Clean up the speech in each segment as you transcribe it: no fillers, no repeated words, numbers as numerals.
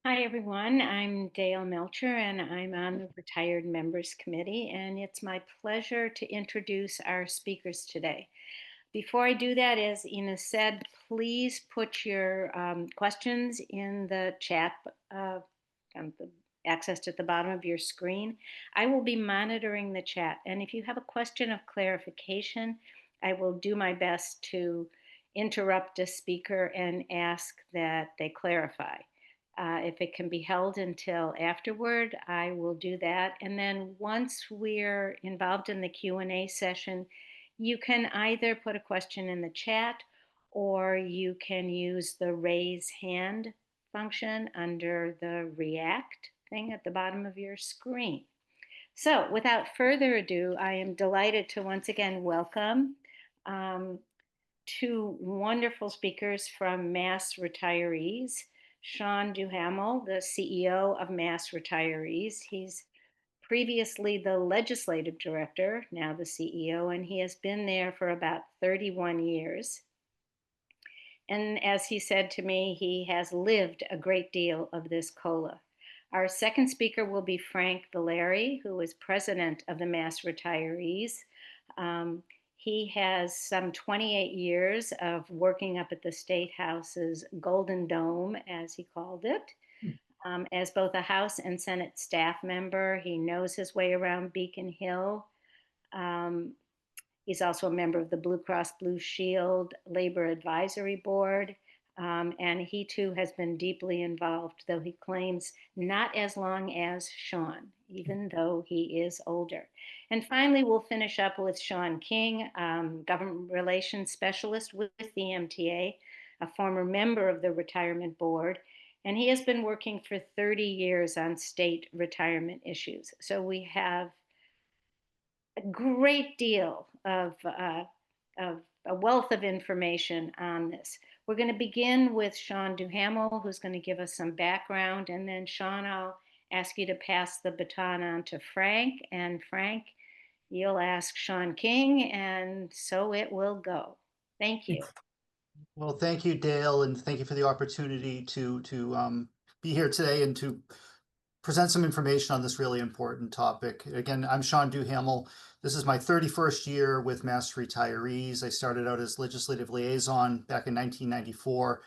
Hi, everyone. I'm Dale Melcher, and I'm on the Retired Members Committee, and it's my pleasure to introduce our speakers today. Before I do that, as Ina said, please put your questions in the chat the accessed at the bottom of your screen. I will be monitoring the chat, and if you have a question of clarification, I will do my best to interrupt a speaker and ask that they clarify. If it can be held until afterward, I will do that. And then once we're involved in the Q&A session, you can either put a question in the chat or you can use the raise hand function under the react thing at the bottom of your screen. So without further ado, I am delighted to once again welcome um, two wonderful speakers from Mass Retirees. Sean Duhamel, the CEO of Mass Retirees. He's previously the legislative director, now the CEO, and he has been there for about 31 years. And as he said to me, he has lived a great deal of this COLA. Our second speaker will be Frank Valeri, who is president of the Mass Retirees. Um, he has some 28 years of working up at the State House's Golden Dome, as he called it. As both a House and Senate staff member, he knows his way around Beacon Hill. Um, He's also a member of the Blue Cross Blue Shield Labor Advisory Board. And he too has been deeply involved, though he claims not as long as Sean, even though he is older. And finally, we'll finish up with Sean King, government relations specialist with the MTA, a former member of the retirement board. And he has been working for 30 years on state retirement issues. So we have a great deal of a wealth of information on this. We're going to begin with Sean Duhamel, who's going to give us some background, and then Sean, I'll ask you to pass the baton on to Frank, and Frank, you'll ask Sean King, and so it will go. Thank you. Well, thank you, Dale, and thank you for the opportunity to be here today and to present some information on this really important topic. Again, I'm Sean Duhamel. This is my 31st year with Mass Retirees. I started out as legislative liaison back in 1994.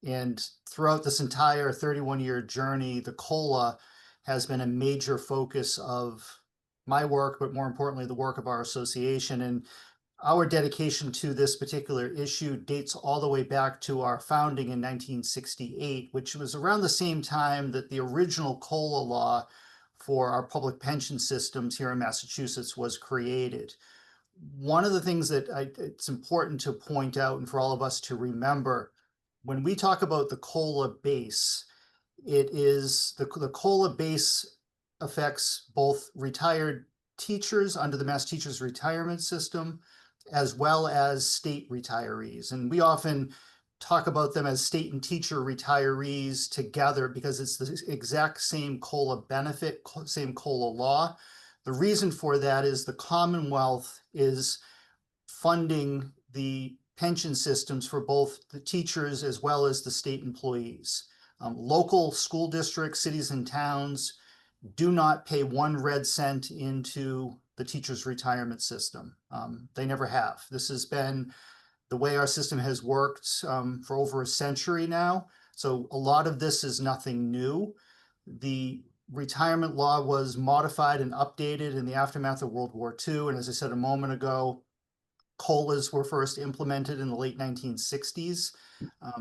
And throughout this entire 31-year journey, the COLA has been a major focus of my work, but more importantly, the work of our association. And our dedication to this particular issue dates all the way back to our founding in 1968, which was around the same time that the original COLA law for our public pension systems here in Massachusetts was created. One of the things that it's important to point out and for all of us to remember, when we talk about the COLA base, it is the COLA base affects both retired teachers under the Mass Teachers Retirement System, as well as state retirees. And we often talk about them as state and teacher retirees together because it's the exact same COLA benefit, same COLA law. The reason for that is the Commonwealth is funding the pension systems for both the teachers as well as the state employees. Local school districts, cities and towns do not pay 1 red cent into the teachers' retirement system. They never have. This has been the way our system has worked for over a century now. So a lot of this is nothing new. The retirement law was modified and updated in the aftermath of World War II. And as I said a moment ago, COLAs were first implemented in the late 1960s.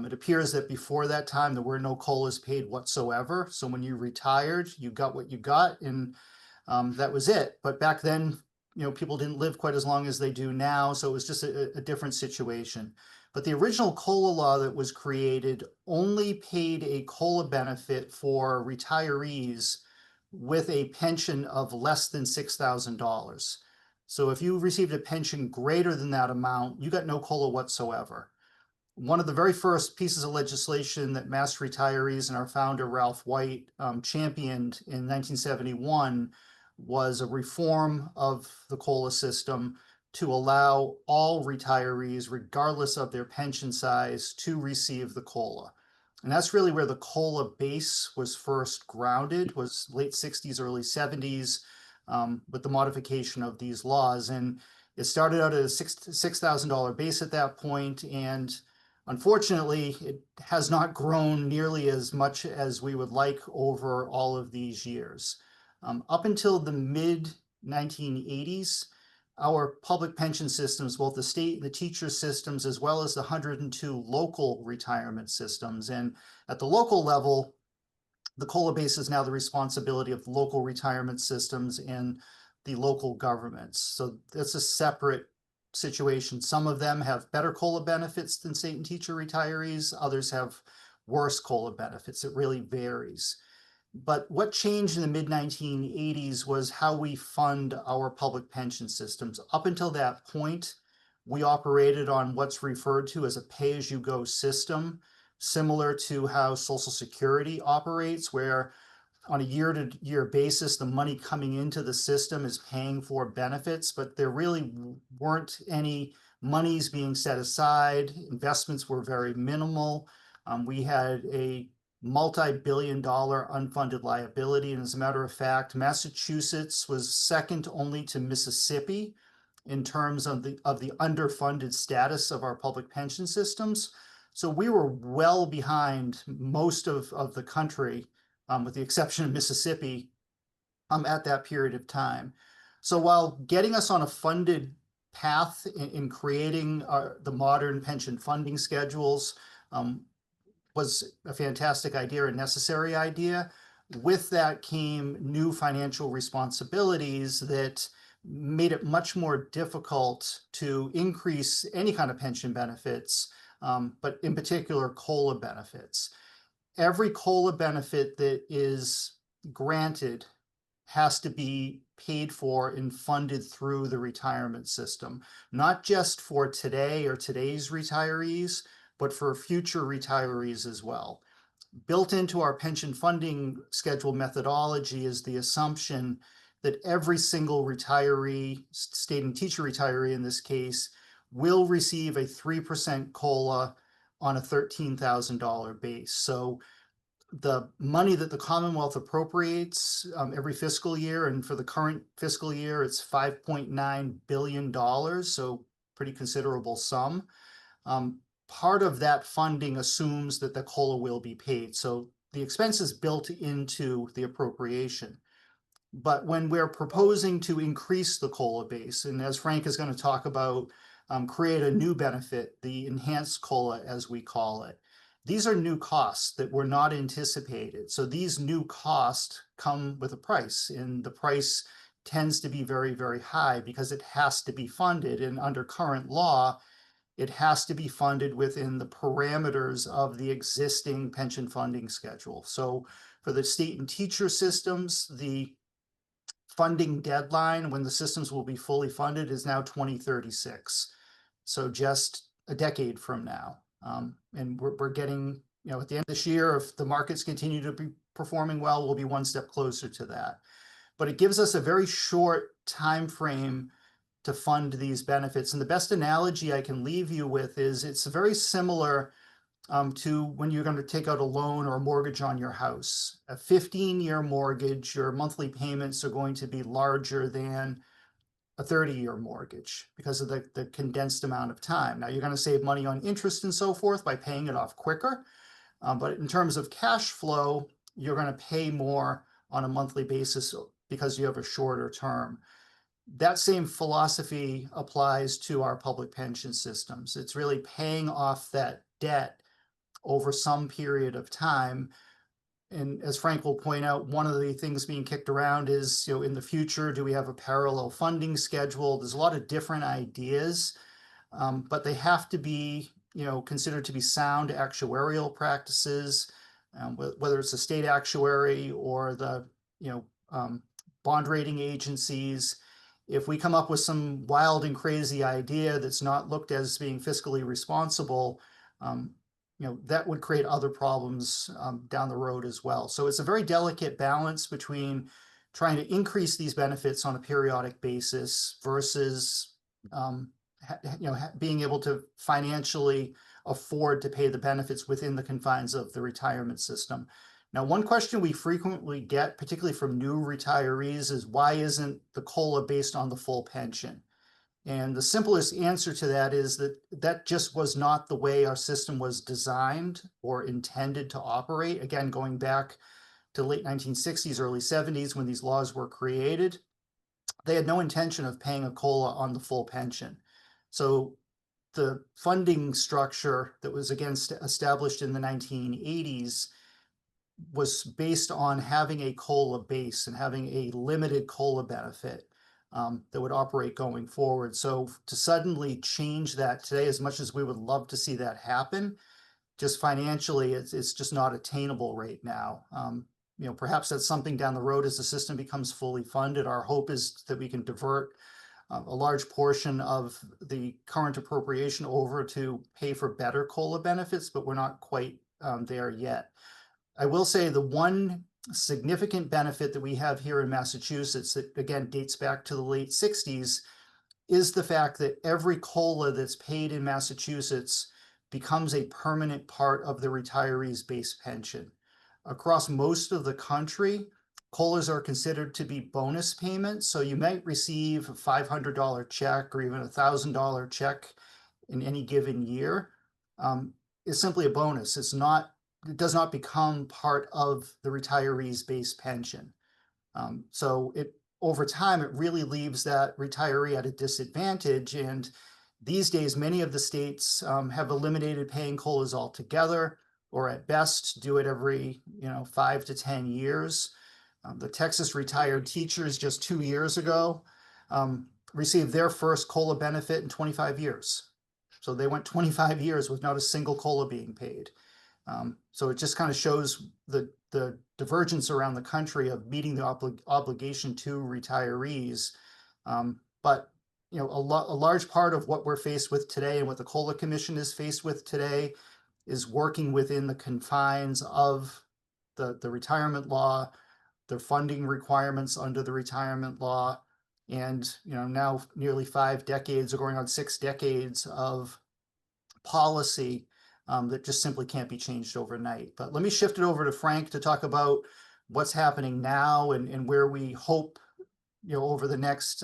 It appears that before that time, there were no COLAs paid whatsoever. So when you retired, you got what you got, and that was it. But back then, people didn't live quite as long as they do now. So it was just a different situation. But the original COLA law that was created only paid a COLA benefit for retirees with a pension of less than $6,000. So if you received a pension greater than that amount, you got no COLA whatsoever. One of the very first pieces of legislation that Mass Retirees and our founder, Ralph White, championed in 1971 was a reform of the COLA system to allow all retirees, regardless of their pension size, to receive the COLA. And that's really where the COLA base was first grounded, was late 60s, early 70s, with the modification of these laws. And it started out at a $6,000 base at that point, and unfortunately, it has not grown nearly as much as we would like over all of these years. Up until the mid 1980s, our public pension systems, both the state and the teacher systems, as well as the 102 local retirement systems. And at the local level, the COLA base is now the responsibility of the local retirement systems and the local governments. So that's a separate situation. Some of them have better COLA benefits than state and teacher retirees. Others have worse COLA benefits. It really varies. But what changed in the mid 1980s was how we fund our public pension systems. Up until that point, we operated on what's referred to as a pay-as-you-go system, similar to how Social Security operates, where on a year-to-year basis, the money coming into the system is paying for benefits, but there really weren't any monies being set aside. Investments were very minimal. We had a multi-billion-dollar unfunded liability. And as a matter of fact, Massachusetts was second only to Mississippi in terms of the underfunded status of our public pension systems. So we were well behind most of the country, with the exception of Mississippi, at that period of time. So while getting us on a funded path in creating the modern pension funding schedules, was a fantastic idea, a necessary idea. With that came new financial responsibilities that made it much more difficult to increase any kind of pension benefits, but in particular, COLA benefits. Every COLA benefit that is granted has to be paid for and funded through the retirement system, not just for today or today's retirees, but for future retirees as well. Built into our pension funding schedule methodology is the assumption that every single retiree, state and teacher retiree in this case, will receive a 3% COLA on a $13,000 base. So the money that the Commonwealth appropriates every fiscal year, and for the current fiscal year, it's $5.9 billion, so pretty considerable sum. Part of that funding assumes that the COLA will be paid. So the expense is built into the appropriation. But when we're proposing to increase the COLA base, and as Frank is going to talk about, create a new benefit, the enhanced COLA, as we call it, these are new costs that were not anticipated. So these new costs come with a price, and the price tends to be very, very high because it has to be funded. And under current law, it has to be funded within the parameters of the existing pension funding schedule. So for the state and teacher systems, the funding deadline when the systems will be fully funded is now 2036. So just a decade from now. And we're getting, at the end of this year, if the markets continue to be performing well, we'll be one step closer to that. But it gives us a very short time frame to fund these benefits. And the best analogy I can leave you with is it's very similar to when you're going to take out a loan or a mortgage on your house. A 15-year mortgage, your monthly payments are going to be larger than a 30-year mortgage because of the condensed amount of time. Now, you're going to save money on interest and so forth by paying it off quicker. But in terms of cash flow, you're going to pay more on a monthly basis because you have a shorter term. That same philosophy applies to our public pension systems. It's really paying off that debt over some period of time. And as Frank will point out, one of the things being kicked around is, in the future, do we have a parallel funding schedule? There's a lot of different ideas, but they have to be, considered to be sound actuarial practices, whether it's a state actuary or the, bond rating agencies. If we come up with some wild and crazy idea that's not looked as being fiscally responsible, that would create other problems down the road as well. So it's a very delicate balance between trying to increase these benefits on a periodic basis versus being able to financially afford to pay the benefits within the confines of the retirement system. Now, one question we frequently get, particularly from new retirees, is why isn't the COLA based on the full pension? And the simplest answer to that is that that just was not the way our system was designed or intended to operate. Again, going back to late 1960s, early 70s, when these laws were created, they had no intention of paying a COLA on the full pension. So the funding structure that was again established in the 1980s was based on having a COLA base and having a limited COLA benefit that would operate going forward. So to suddenly change that today, as much as we would love to see that happen, just financially, it's just not attainable right now. Perhaps that's something down the road as the system becomes fully funded. Our hope is that we can divert a large portion of the current appropriation over to pay for better COLA benefits, but we're not quite there yet. I will say the one significant benefit that we have here in Massachusetts that again dates back to the late 60s is the fact that every COLA that's paid in Massachusetts becomes a permanent part of the retiree's base pension. Across most of the country, COLAs are considered to be bonus payments. So you might receive a $500 check or even a $1,000 check in any given year. It's simply a bonus. It does not become part of the retiree's base pension. So over time, it really leaves that retiree at a disadvantage. And these days, many of the states have eliminated paying COLAs altogether, or at best do it every 5 to 10 years. The Texas retired teachers just 2 years ago received their first COLA benefit in 25 years. So they went 25 years with not a single COLA being paid. So it just kind of shows the divergence around the country of meeting the obligation to retirees. But a large part of what we're faced with today and what the COLA Commission is faced with today is working within the confines of the retirement law, the funding requirements under the retirement law, and now nearly 5 decades or going on 6 decades of policy that just simply can't be changed overnight. But let me shift it over to Frank to talk about what's happening now and where we hope, over the next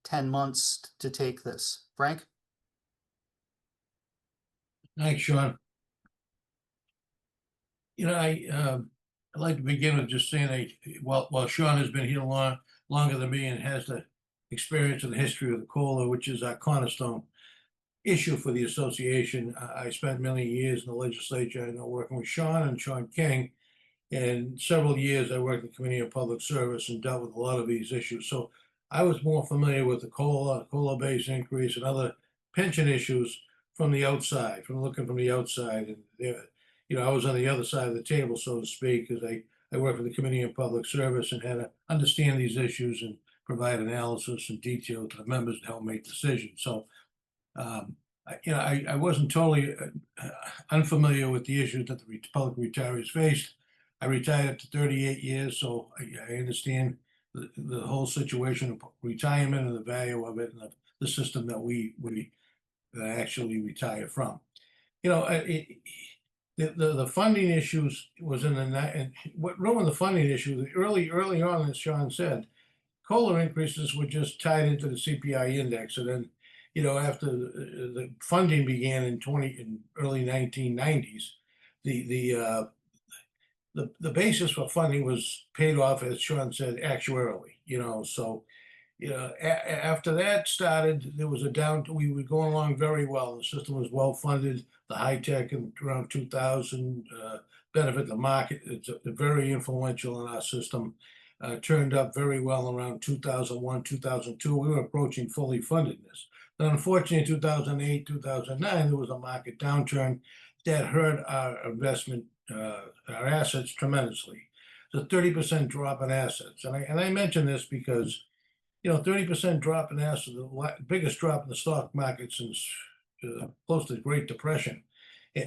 10 months to take this. Frank? Thanks, Sean. I'd like to begin with just saying while Sean has been here longer than me and has the experience and the history of the COLA, which is our cornerstone issue for the association. I spent many years in the legislature, working with Sean and Sean King. And several years I worked in the Committee on Public Service and dealt with a lot of these issues. So I was more familiar with the COLA base increase and other pension issues from the outside, looking from the outside. And I was on the other side of the table, so to speak, because I worked for the Committee on Public Service and had to understand these issues and provide analysis and detail to the members to help make decisions. So I wasn't totally unfamiliar with the issues that the public retirees faced. I retired after 38 years, so I understand the whole situation of retirement and the value of it and the system that we actually retire from. The funding issues was and what ruined the funding issue early on, as Sean said, COLA increases were just tied into the CPI index, and then after the funding began in early 1990s, the basis for funding was paid off, as Sean said, actuarially. So after that started, there was we were going along very well. The system was well funded. The high tech in around 2000 benefit the market. It's very influential in our system. Turned up very well around 2001, 2002. We were approaching fully fundedness. Then unfortunately, in 2008, 2009, there was a market downturn that hurt our investment, our assets tremendously. It's a 30% drop in assets. And I mention this because 30% drop in assets, the biggest drop in the stock market since close to the Great Depression,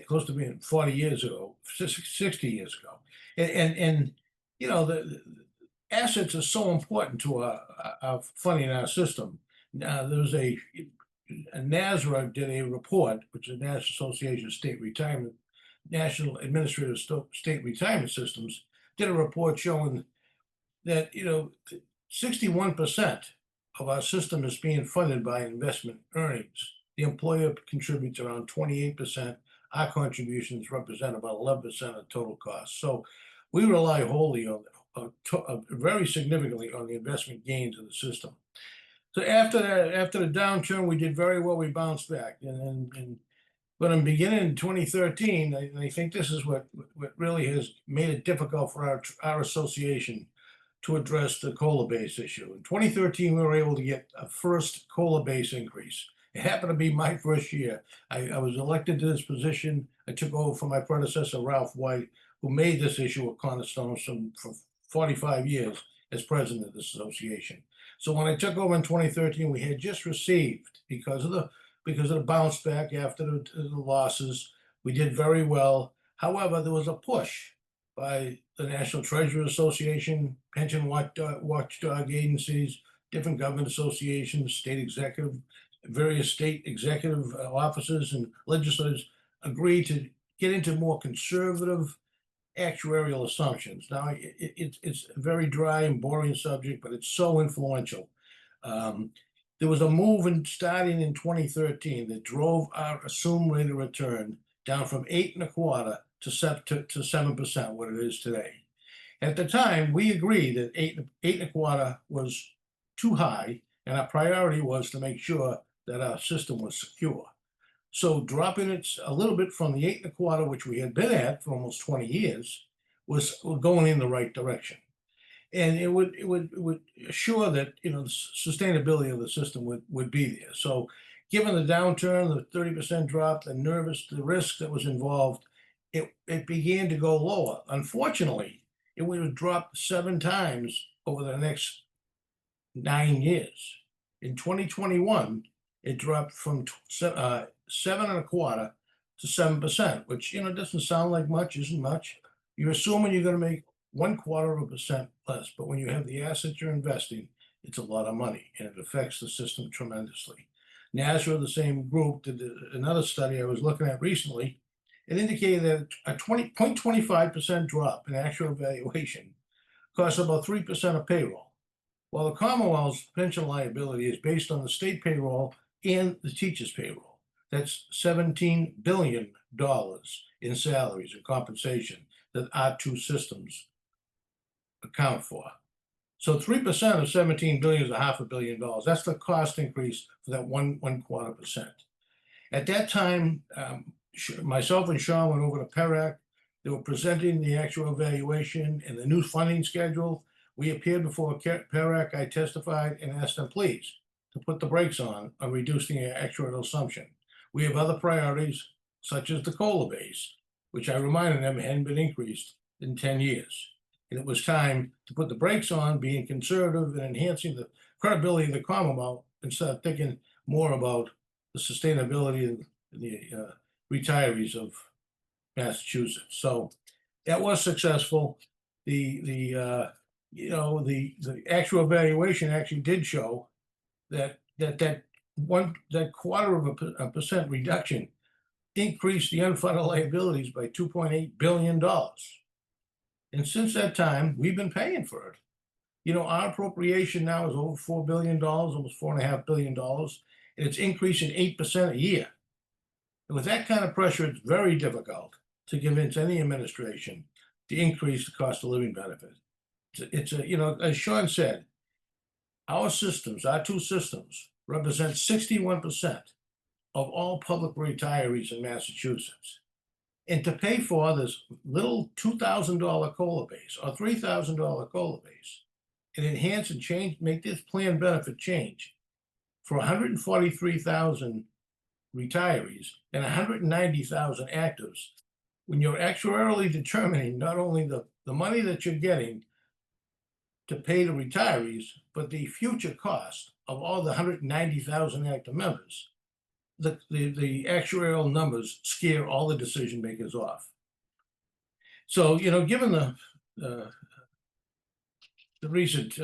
close to being 40 years ago, 60 years ago. And the assets are so important to our funding our system. Now, there's NASRA did a report, which is the National Association of National Administrative State Retirement Systems, did a report showing that, 61% of our system is being funded by investment earnings. The employer contributes around 28%. Our contributions represent about 11% of total costs. So we rely wholly on, very significantly on the investment gains of the system. So after the downturn, we did very well. We bounced back, but in beginning in 2013, I think this is what really has made it difficult for our association to address the COLA base issue. In 2013, we were able to get a first COLA base increase. It happened to be my first year. I was elected to this position. I took over from my predecessor, Ralph White, who made this issue a cornerstone for 45 years as president of the association. So when I took over in 2013, we had just received, because of the bounce back after the losses, we did very well. However, there was a push by the National Treasury Association, pension watchdog agencies, different government associations, various state executive offices and legislators agreed to get into more conservative actuarial assumptions. Now, it's a very dry and boring subject, but it's so influential. There was a move starting in 2013 that drove our assumed rate of return down from 8.25% to 7%, what it is today. At the time, we agreed that 8.25% was too high, and our priority was to make sure that our system was secure. So dropping it a little bit from the 8.25%, which we had been at for almost 20 years, was going in the right direction. And it would assure that, the sustainability of the system would be there. So given the downturn, the 30% drop, the risk that was involved, it began to go lower. Unfortunately, it would drop 7 times over the next 9 years. In 2021, it dropped from 7.25% to 7%, which doesn't sound like much, isn't much. You're assuming you're going to make 0.25% less, but when you have the assets you're investing, it's a lot of money, and it affects the system tremendously. NASRA, the same group, did another study I was looking at recently. It indicated that a 0.25% drop in actual valuation costs about 3% of payroll, while the Commonwealth's pension liability is based on the state payroll and the teachers' payroll. That's $17 billion in salaries and compensation that our two systems account for. So 3% of $17 billion is $500 million. That's the cost increase for that 1.25%. At that time, myself and Sean went over to PERAC. They were presenting the actual evaluation and the new funding schedule. We appeared before PERAC. I testified and asked them, please, to put the brakes on reducing the actuarial assumption. We have other priorities, such as the COLA base, which I reminded them hadn't been increased in 10 years. And it was time to put the brakes on, being conservative and enhancing the credibility of the Commonwealth instead of thinking more about the sustainability of the retirees of Massachusetts. So that was successful. The actual evaluation actually did show that 0.25% reduction increased the unfunded liabilities by $2.8 billion. And since that time, we've been paying for it. Our appropriation now is over $4 billion, almost $4.5 billion, and it's increasing 8% a year. And with that kind of pressure, it's very difficult to convince any administration to increase the cost of living benefit. As Sean said, our two systems, represent 61% of all public retirees in Massachusetts. And to pay for this little $2,000 COLA base or $3,000 COLA base and enhance and change, make this plan benefit change for 143,000 retirees and 190,000 actives, when you're actuarially determining not only the money that you're getting to pay the retirees, but the future cost of all the 190,000 active members, the actuarial numbers scare all the decision makers off. So, given the recent,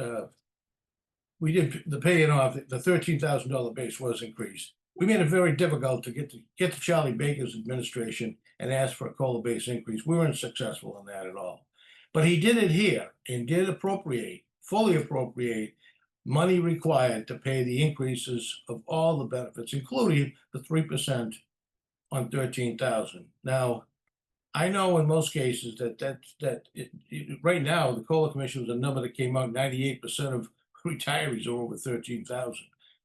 we did the paying off, the $13,000 base was increased. we made it very difficult to get to Charlie Baker's administration and ask for a COLA base increase. We weren't successful in that at all. But he did adhere and did fully appropriate money required to pay the increases of all the benefits, including the 3% on 13,000. Now, I know in most cases right now, the COLA commission was a number that came out, 98% of retirees are over 13,000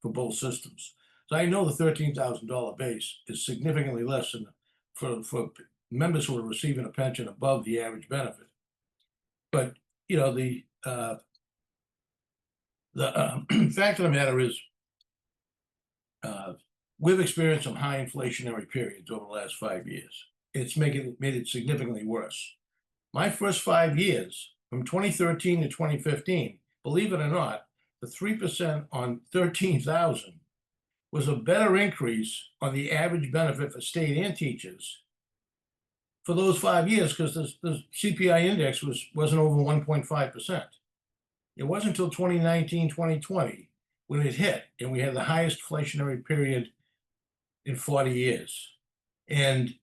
for both systems. So I know the $13,000 base is significantly less than for members who are receiving a pension above the average benefit. But, you know, the fact of the matter is, we've experienced some high inflationary periods over the last 5 years. It's made it significantly worse. My first 5 years, from 2013 to 2015, believe it or not, the 3% on 13,000 was a better increase on the average benefit for state and teachers for those 5 years, because the CPI index wasn't over 1.5%. It wasn't until 2019, 2020 when it hit, and we had the highest inflationary period in 40 years. And,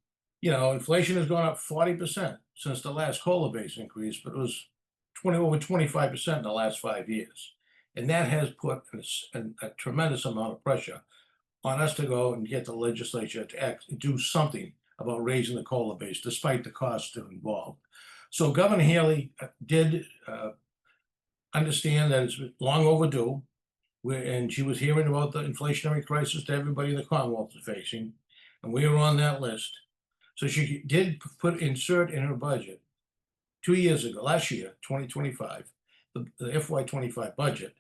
you know, inflation has gone up 40% since the last COLA base increase, but it was over 25% in the last 5 years. And that has put a tremendous amount of pressure on us to go and get the legislature to do something about raising the COLA base, despite the costs involved. So Governor Haley did understand that it's long overdue, and she was hearing about the inflationary crisis that everybody in the Commonwealth is facing, and we were on that list. So she did insert in her budget 2 years ago, last year, 2025, the FY25 budget,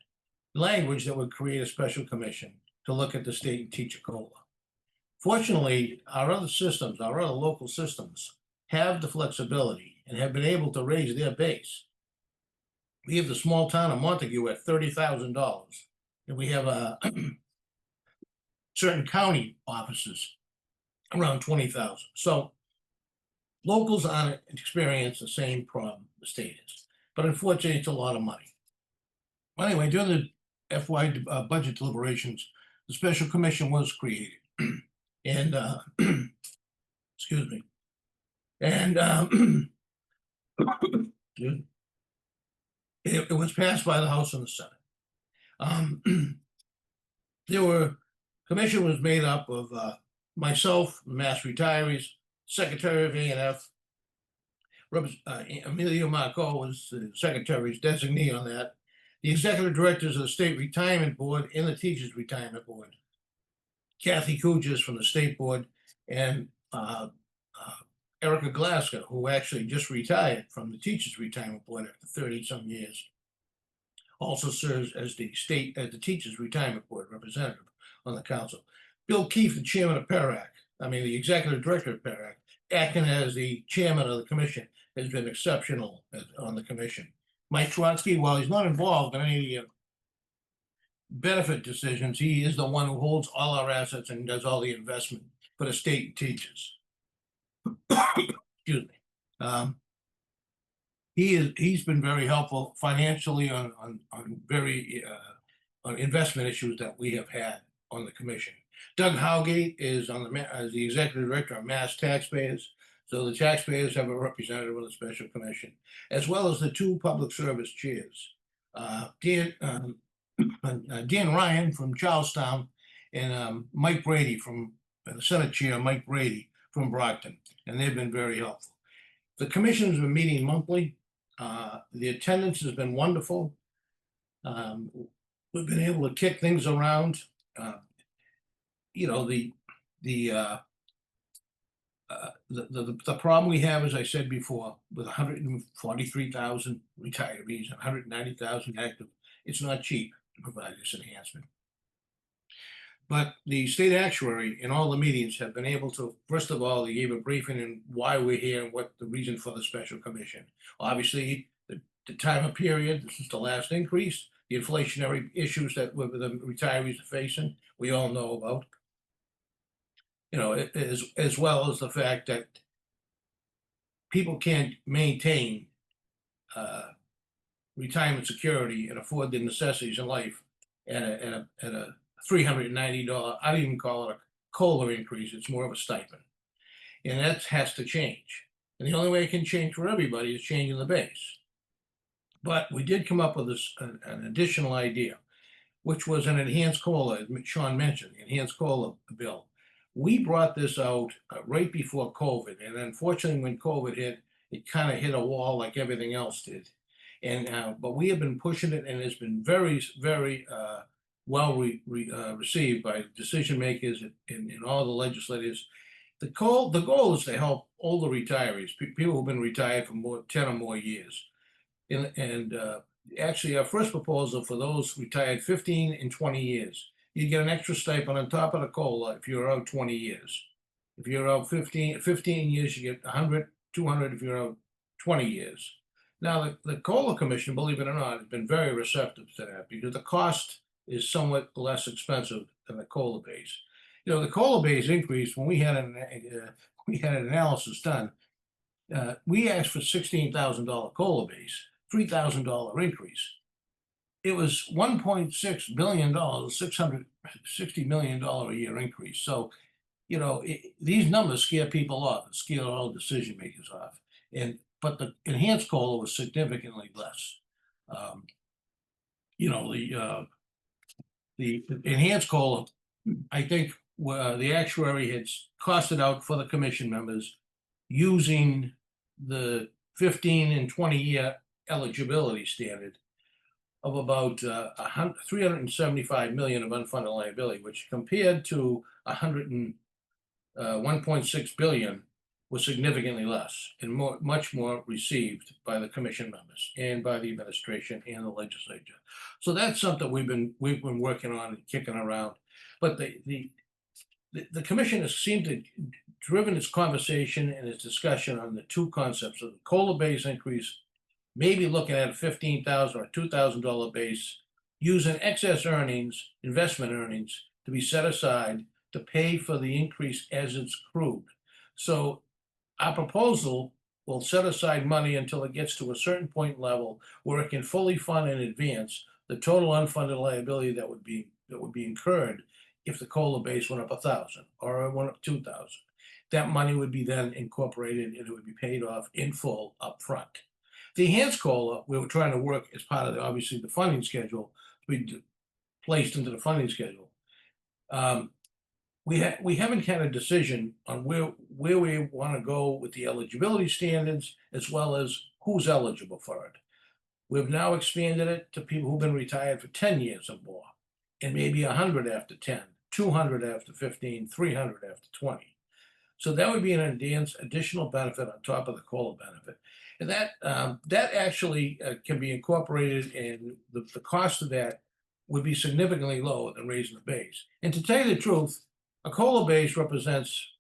language that would create a special commission to look at the state and teacher COLA. Fortunately, our other local systems have the flexibility and have been able to raise their base. We have the small town of Montague at $30,000, and we have certain county offices around 20,000. So locals aren't experience the same problem the state is, but unfortunately, it's a lot of money. Anyway, during the FY budget deliberations, the special commission was created, and excuse me, and it was passed by the House and the Senate. Commission was made up of myself, Mass Retirees, Secretary of A&F, Emilio Marco was the Secretary's designee on that, the Executive Directors of the State Retirement Board and the Teachers Retirement Board, Kathy Kugis from the State Board, and Erica Glasgow, who actually just retired from the Teachers Retirement Board after 30-some years, also serves as the Teachers Retirement Board representative on the council. Bill Keefe, the chairman of the executive director of PERAC, acting as the chairman of the commission, has been exceptional on the commission. Mike Trotsky, while he's not involved in any benefit decisions, he is the one who holds all our assets and does all the investment for the state and teachers. Excuse me. He's been very helpful financially on investment issues that we have had on the commission. Doug Howgate is as the executive director of Mass Taxpayers. So the taxpayers have a representative on the special commission, as well as the two public service chairs, Dan Ryan from Charlestown and Mike Brady from the Senate chair, Mike Brady from Brockton, and they've been very helpful. The commission's been meeting monthly. The attendance has been wonderful. We've been able to kick things around. You know, the problem we have, as I said before, with 143,000 retirees and 190,000 active, it's not cheap to provide this enhancement. But the state actuary in all the meetings have been able to, first of all, they gave a briefing on why we're here and what the reason for the special commission. Obviously, the time of period, this is the last increase, the inflationary issues that the retirees are facing, we all know about. You know, as well as the fact that people can't maintain retirement security and afford the necessities in life at a $390, I don't even call it a COLA increase, it's more of a stipend. And that has to change. And the only way it can change for everybody is changing the base. But we did come up with an additional idea, which was an enhanced COLA, as Sean mentioned, enhanced COLA bill. We brought this out right before COVID, and unfortunately, when COVID hit, it kind of hit a wall like everything else did. And but we have been pushing it, and it's been very, very well received by decision makers and all the legislators. The goal is to help older retirees, people who've been retired for 10 or more years. And actually, our first proposal for those retired 15 and 20 years, you get an extra stipend on top of the COLA if you're out 20 years. If you're out 15 years, you get 100, 200 if you're out 20 years. Now, the COLA Commission, believe it or not, has been very receptive to that because the cost is somewhat less expensive than the COLA base. You know, the COLA base increase, when we had an analysis done, we asked for $16,000 COLA base, $3,000 increase. It was $1.6 billion, $660 million a year increase. So, you know, these numbers scare people off, scare all decision makers off. But the enhanced COLA was significantly less. You know, the enhanced COLA, I think the actuary had costed out for the commission members using the 15 and 20 year eligibility standard of about 375 million of unfunded liability, which compared to 1.6 billion was significantly less and much more received by the commission members and by the administration and the legislature. So that's something we've been working on and kicking around. But the commission has seemed to driven its conversation and its discussion on the two concepts of the COLA base increase, maybe looking at a $15,000 or $2,000 base, using excess earnings, investment earnings, to be set aside to pay for the increase as it's accrued. So our proposal will set aside money until it gets to a certain point level where it can fully fund in advance the total unfunded liability that would be incurred if the COLA base went up 1,000 or it went up 2,000. That money would be then incorporated and it would be paid off in full up front. The enhanced COLA, we were trying to work as part of obviously the funding schedule to be placed into the funding schedule. We haven't had a decision on where we want to go with the eligibility standards as well as who's eligible for it. We've now expanded it to people who've been retired for 10 years or more, and maybe 100 after 10, 200 after 15, 300 after 20. So that would be an additional benefit on top of the COLA benefit. And that actually can be incorporated, and the cost of that would be significantly lower than raising the base. And to tell you the truth, a COLA base represents,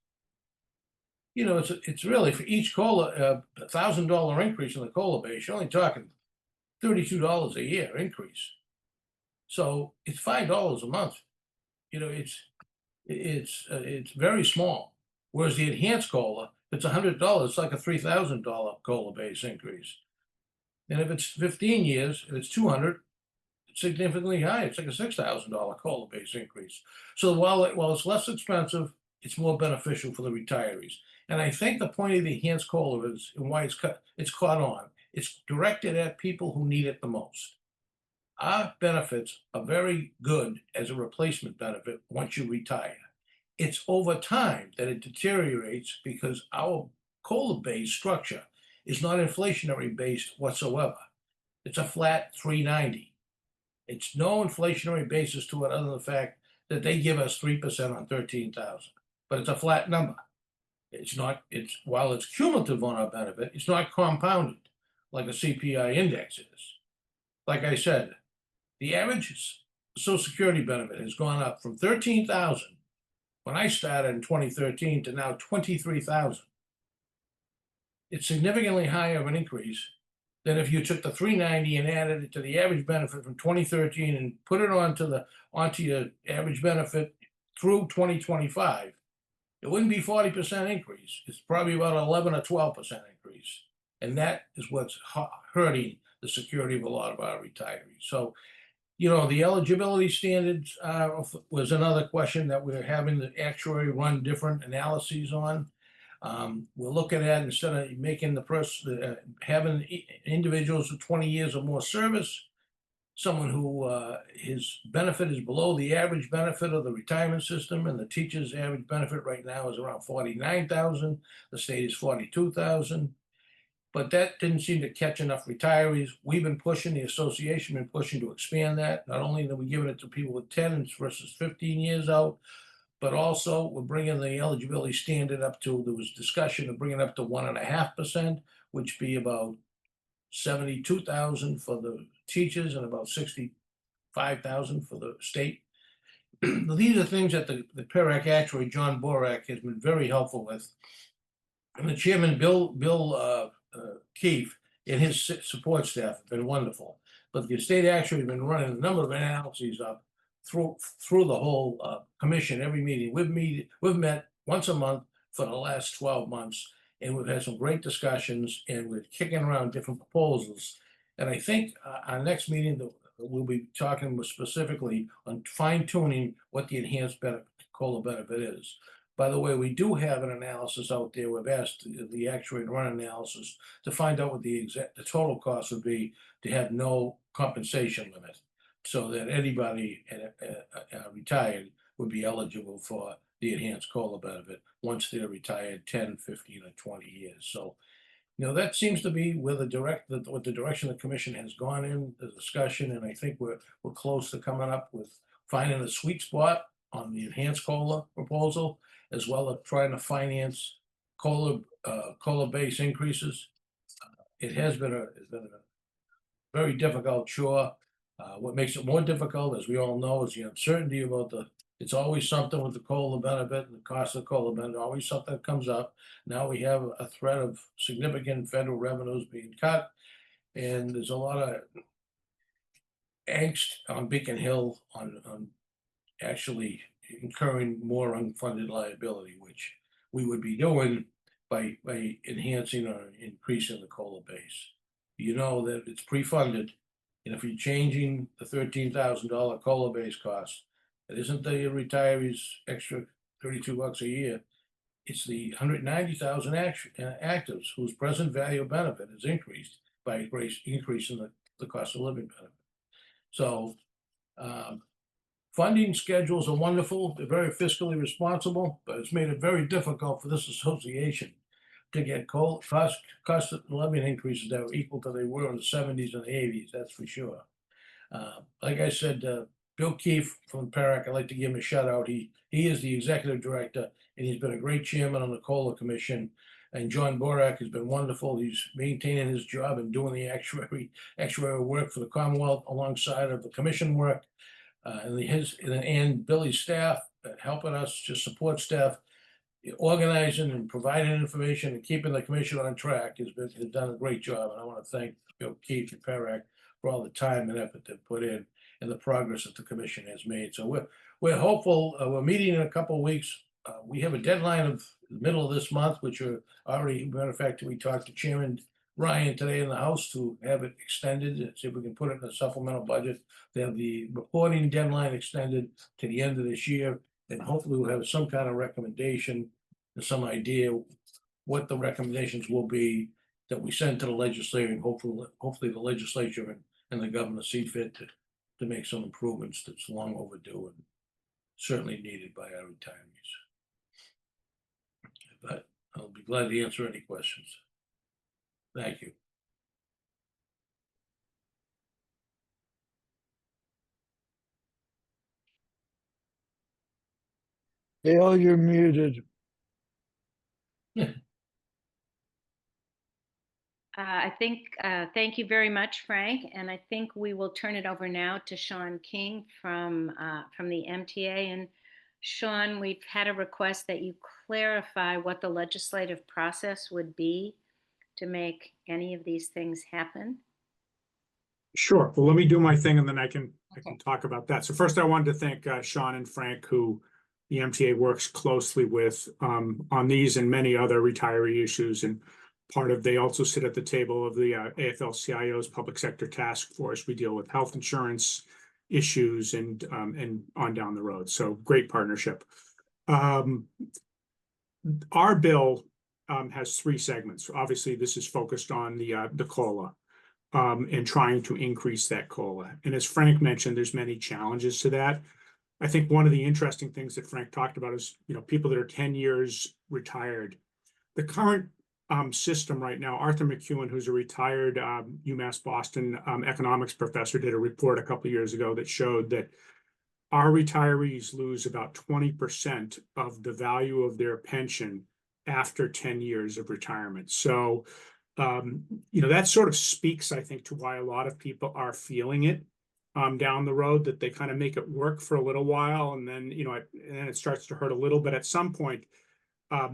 you know, it's really for each COLA, $1,000 increase in the COLA base, you're only talking $32 a year increase. So it's $5 a month. You know, it's very small. Whereas the enhanced COLA, if it's $100, it's like a $3,000 COLA base increase. And if it's 15 years and it's 200, it's significantly higher. It's like a $6,000 COLA base increase. So while it's less expensive, it's more beneficial for the retirees. And I think the point of the enhanced COLA is, and why it's caught on, it's directed at people who need it the most. Our benefits are very good as a replacement benefit once you retire. It's over time that it deteriorates because our COLA-based structure is not inflationary based whatsoever. It's a flat 390. It's no inflationary basis to it other than the fact that they give us 3% on 13,000. But it's a flat number. It's not, while it's cumulative on our benefit, it's not compounded like a CPI index is. Like I said, the average Social Security benefit has gone up from 13,000 when I started in 2013 to now 23,000. It's significantly higher of an increase than if you took the 390 and added it to the average benefit from 2013 and put it onto your average benefit through 2025. It wouldn't be 40% increase. It's probably about 11 or 12% increase. And that is what's hurting the security of a lot of our retirees. So You know, the eligibility standards was another question that we're having the actuary run different analyses on. We're looking at, instead of making the person, having individuals with 20 years or more service, someone who his benefit is below the average benefit of the retirement system, and the teacher's average benefit right now is around 49,000. The state is 42,000. But that didn't seem to catch enough retirees. We've been pushing, the association been pushing to expand that. Not only are we giving it to people with 10 versus 15 years out, but also we're bringing the eligibility standard up to, there was discussion of bringing it up to 1.5%, which be about 72,000 for the teachers and about 65,000 for the state. These are things that the PERAC actuary, John Borak, has been very helpful with. And the chairman, Bill Keefe, and his support staff have been wonderful. But the state actuary has been running a number of analyses up through the whole commission, every meeting. We've met once a month for the last 12 months, and we've had some great discussions, and we're kicking around different proposals. And I think our next meeting, we'll be talking specifically on fine tuning what the enhanced COLA benefit is. By the way, we do have an analysis out there. We've asked the actuary to run an analysis to find out what the total cost would be to have no compensation limit, so that anybody retired would be eligible for the enhanced COLA benefit once they're retired 10, 15, or 20 years. So, you know, that seems to be where the direction the commission has gone in the discussion, and I think we're close to coming up with finding a sweet spot on the enhanced COLA proposal, as well as trying to finance COLA-based increases. It has been a very difficult chore. What makes it more difficult, as we all know, is the uncertainty about it's always something with the COLA benefit and the cost of the COLA benefit, always something that comes up. Now we have a threat of significant federal revenues being cut, and there's a lot of angst on Beacon Hill on actually incurring more unfunded liability, which we would be doing by enhancing or increasing the COLA base. You know that it's pre-funded, and if you're changing the $13,000 COLA base cost, it isn't the retirees extra $32 a year. It's the 190,000 actives whose present value of benefit is increased by increasing the cost of living benefit. So funding schedules are wonderful. They're very fiscally responsible, but it's made it very difficult for this association to get cost of living increases that were equal to they were in the 70s and the 80s. That's for sure. Like I said, Bill Keefe from PERAC, I'd like to give him a shout out. He is the executive director, and he's been a great chairman on the COLA Commission. And John Borak has been wonderful. He's maintaining his job and doing the actuarial work for the Commonwealth alongside of the commission work. And Billy's staff helping us, just support staff, organizing and providing information and keeping the commission on track has done a great job. And I want to thank Bill Keefe and PERAC for all the time and effort they've put in and the progress that the commission has made. So we're hopeful. We're meeting in a couple of weeks. We have a deadline of the middle of this month, which are already, matter of fact, we talked to Chairman Ryan today in the House to have it extended, see if we can put it in a supplemental budget. They have the reporting deadline extended to the end of this year, and hopefully we'll have some kind of recommendation and some idea what the recommendations will be that we send to the legislature, and hopefully the legislature and the governor see fit to make some improvements that's long overdue and certainly needed by our retirees. But I'll be glad to answer any questions. Thank you. Dale, you're muted. Thank you very much, Frank. And I think we will turn it over now to Sean King from the MTA. And Sean, we've had a request that you clarify what the legislative process would be to make any of these things happen. Sure. Well, let me do my thing and then I can talk about that. So first I wanted to thank Sean and Frank, who the MTA works closely with on these and many other retiree issues. And they also sit at the table of the AFL-CIO's Public Sector Task Force. We deal with health insurance issues and on down the road. So great partnership. Our bill has three segments. Obviously, this is focused on the COLA and trying to increase that COLA. And as Frank mentioned, there's many challenges to that. I think one of the interesting things that Frank talked about is, people that are 10 years retired. The current system right now, Arthur McEwen, who's a retired UMass Boston economics professor, did a report a couple of years ago that showed that our retirees lose about 20% of the value of their pension after 10 years of retirement. So, that sort of speaks, I think, to why a lot of people are feeling it down the road, that they kind of make it work for a little while, and then, and then it starts to hurt a little. But at some point,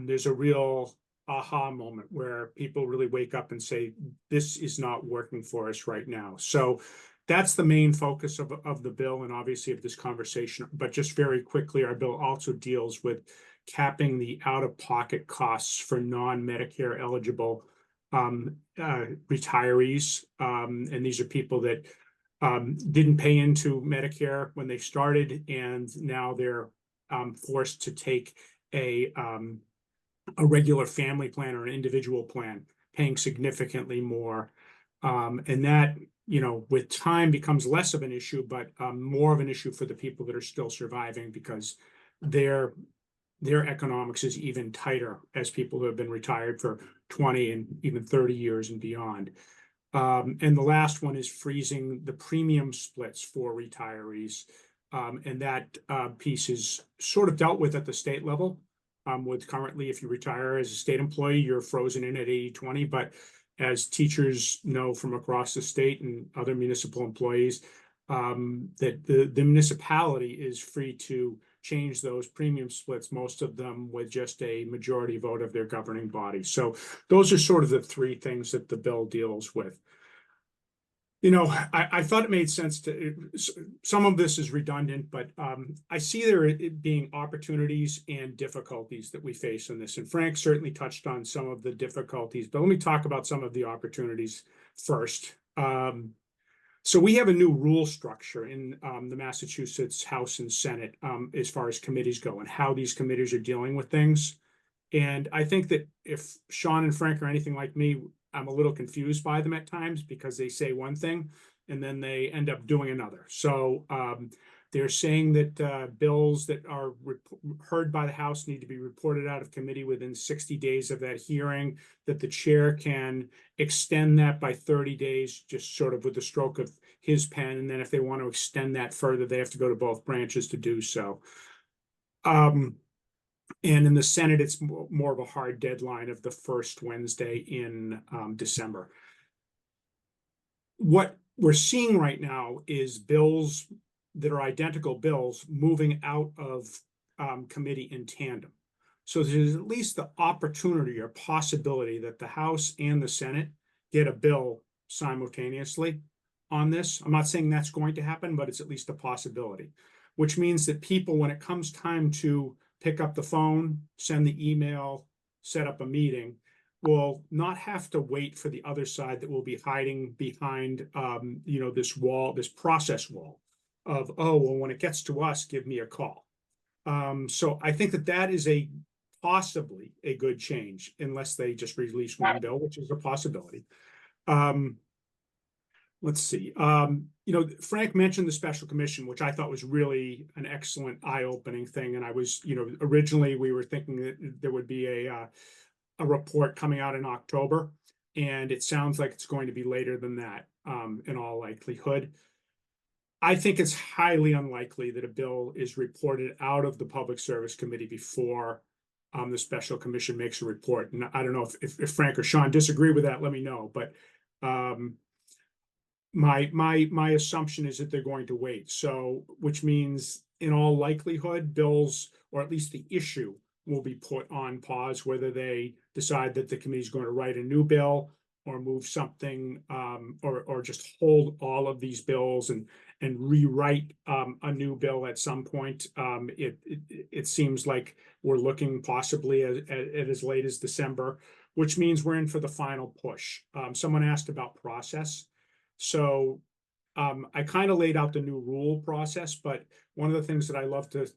there's a real aha moment where people really wake up and say, this is not working for us right now. So that's the main focus of the bill and obviously of this conversation. But just very quickly, our bill also deals with capping the out-of-pocket costs for non-Medicare eligible retirees. And these are people that didn't pay into Medicare when they started, and now they're forced to take a regular family plan or an individual plan, paying significantly more. And that, with time becomes less of an issue, but more of an issue for the people that are still surviving, because their economics is even tighter as people who have been retired for 20 and even 30 years and beyond. And the last one is freezing the premium splits for retirees. And that piece is sort of dealt with at the state level. With currently, if you retire as a state employee, you're frozen in at 80-20. But as teachers know from across the state and other municipal employees, that the municipality is free to change those premium splits, most of them with just a majority vote of their governing body. So those are sort of the three things that the bill deals with. I thought it made sense to, some of this is redundant, but I see there being opportunities and difficulties that we face in this. And Frank certainly touched on some of the difficulties, but let me talk about some of the opportunities first. So we have a new rule structure in the Massachusetts House and Senate as far as committees go and how these committees are dealing with things. And I think that if Sean and Frank are anything like me, I'm a little confused by them at times, because they say one thing and then they end up doing another. So they're saying that bills that are heard by the House need to be reported out of committee within 60 days of that hearing, that the chair can extend that by 30 days, just sort of with the stroke of his pen. And then if they want to extend that further, they have to go to both branches to do so. And in the Senate, it's more of a hard deadline of the first Wednesday in December. What we're seeing right now is bills that are identical bills moving out of committee in tandem. So there's at least the opportunity or possibility that the House and the Senate get a bill simultaneously on this. I'm not saying that's going to happen, but it's at least a possibility, which means that people, when it comes time to pick up the phone, send the email, set up a meeting, will not have to wait for the other side that will be hiding behind, this wall, this process wall of, oh, well, when it gets to us, give me a call. So I think that is possibly a good change, unless they just release one bill, which is a possibility. Let's see. Frank mentioned the special commission, which I thought was really an excellent eye-opening thing. And I was, originally we were thinking that there would be a report coming out in October, and it sounds like it's going to be later than that, in all likelihood. I think it's highly unlikely that a bill is reported out of the Public Service Committee before the special commission makes a report. And I don't know if Frank or Sean disagree with that, let me know. But my assumption is that they're going to wait. So, which means in all likelihood, bills, or at least the issue, will be put on pause, whether they decide that the committee is going to write a new bill or move something, or just hold all of these bills and rewrite a new bill at some point. It seems like we're looking possibly at as late as December, which means we're in for the final push. Someone asked about process. So I kind of laid out the new rule process, but one of the things that I love to,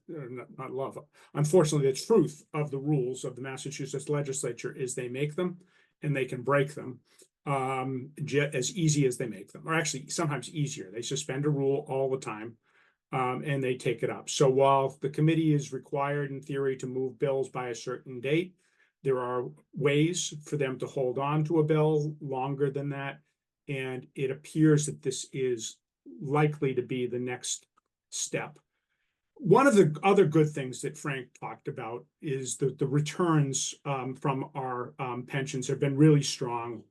not love, unfortunately, the truth of the rules of the Massachusetts legislature is they make them and they can break them as easy as they make them, or actually sometimes easier. They suspend a rule all the time. And they take it up. So while the committee is required in theory to move bills by a certain date, there are ways for them to hold on to a bill longer than that. And it appears that this is likely to be the next step. One of the other good things that Frank talked about is the returns from our pensions have been really strong.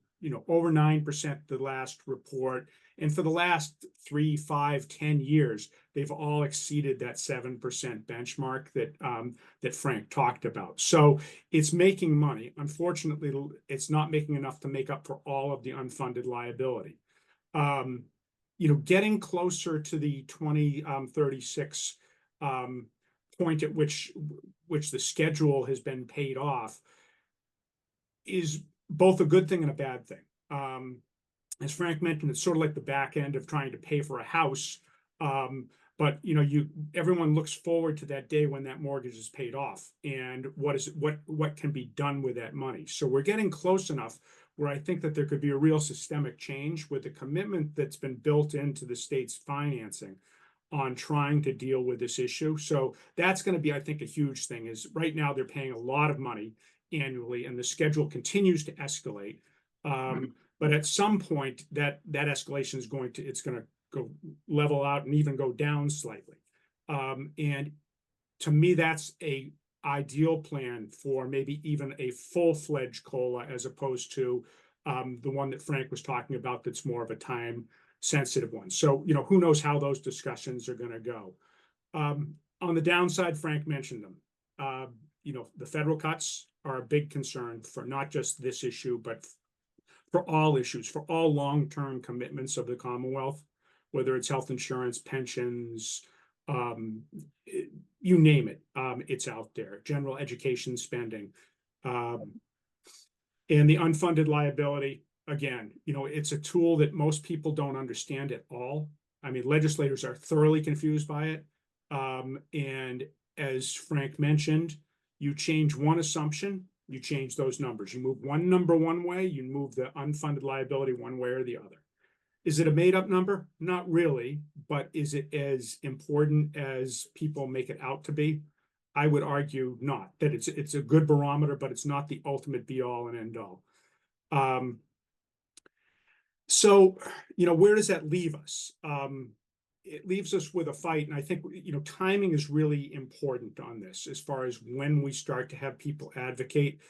Over 9% the last report. And for the last 3, 5, 10 years, they've all exceeded that 7% benchmark that Frank talked about. So it's making money. Unfortunately, it's not making enough to make up for all of the unfunded liability. Getting closer to the 2036 point at which the schedule has been paid off is both a good thing and a bad thing. As Frank mentioned, it's sort of like the back end of trying to pay for a house. But everyone looks forward to that day when that mortgage is paid off and what can be done with that money. So we're getting close enough where I think that there could be a real systemic change with the commitment that's been built into the state's financing on trying to deal with this issue. So that's going to be, I think, a huge thing. Is right now they're paying a lot of money annually and the schedule continues to escalate. But at some point that escalation is going to go level out and even go down slightly. And to me, that's a ideal plan for maybe even a full-fledged COLA as opposed to the one that Frank was talking about that's more of a time sensitive one. So, who knows how those discussions are going to go. On the downside, Frank mentioned them. The federal cuts are a big concern for not just this issue, but for all issues, for all long-term commitments of the Commonwealth, whether it's health insurance, pensions, you name it, it's out there. General education spending, and the unfunded liability. Again, it's a tool that most people don't understand at all. I mean, legislators are thoroughly confused by it. And as Frank mentioned, you change one assumption, you change those numbers. You move one number one way, you move the unfunded liability one way or the other. Is it a made-up number? Not really, but is it as important as people make it out to be? I would argue not. That it's a good barometer, but it's not the ultimate be-all and end-all. So, where does that leave us? It leaves us with a fight, and I think timing is really important on this as far as when we start to have people advocate.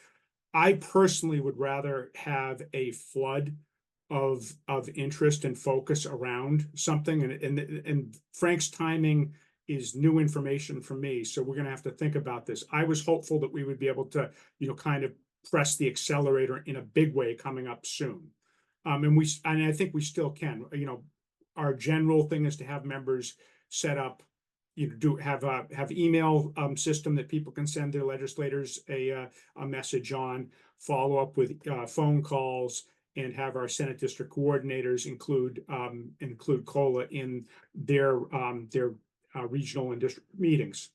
I personally would rather have a flood of interest and focus around something, and Frank's timing is new information for me, so we're going to have to think about this. I was hopeful that we would be able to kind of press the accelerator in a big way coming up soon, and I think we still can. Our general thing is to have members set up, have email system that people can send their legislators a message on, follow up with phone calls, and have our Senate district coordinators include COLA in their regional and district meetings,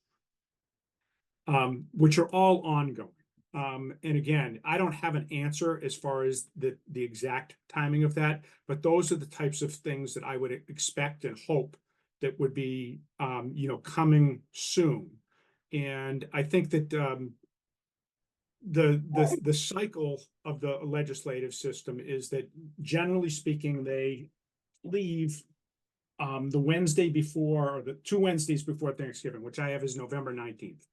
which are all ongoing. And again, I don't have an answer as far as the exact timing of that, but those are the types of things that I would expect and hope that would be, coming soon. And I think that the cycle of the legislative system is that generally speaking, they leave the Wednesday before, or the 2 Wednesdays before Thanksgiving, which I have is November 19th.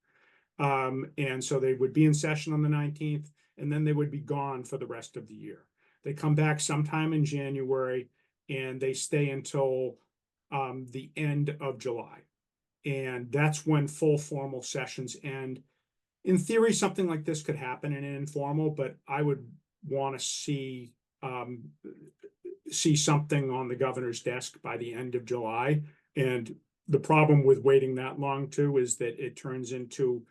And so they would be in session on the 19th, and then they would be gone for the rest of the year. They come back sometime in January, and they stay until the end of July. And that's when full formal sessions end. In theory, something like this could happen in an informal, but I would want to see something on the governor's desk by the end of July. And the problem with waiting that long too is that it turns into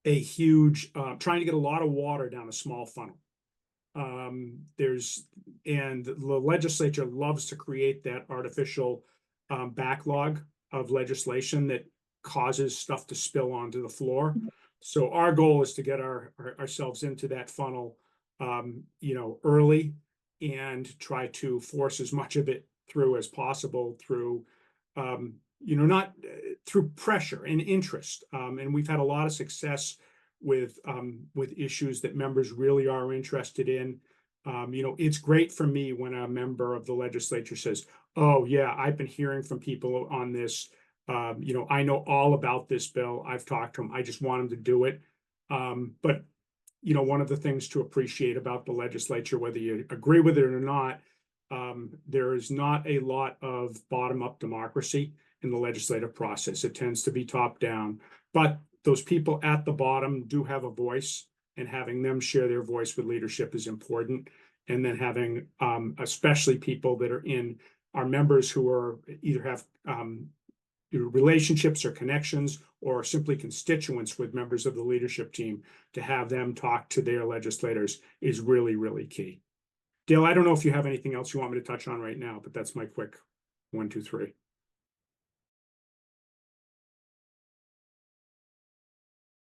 a huge trying to get a lot of water down a small funnel. And the legislature loves to create that artificial backlog of legislation that causes stuff to spill onto the floor. So our goal is to get ourselves into that funnel, early, and try to force as much of it through as possible through, not through pressure and interest. And we've had a lot of success with issues that members really are interested in. It's great for me when a member of the legislature says, "Oh yeah, I've been hearing from people on this. I know all about this bill. I've talked to them. I just want them to do it." But one of the things to appreciate about the legislature, whether you agree with it or not, there is not a lot of bottom-up democracy in the legislative process. It tends to be top-down. But those people at the bottom do have a voice, and having them share their voice with leadership is important. And then having, especially people that are in our members who are either have relationships or connections or simply constituents with members of the leadership team, to have them talk to their legislators is really, really key. Dale, I don't know if you have anything else you want me to touch on right now, but that's my quick 1, 2, 3.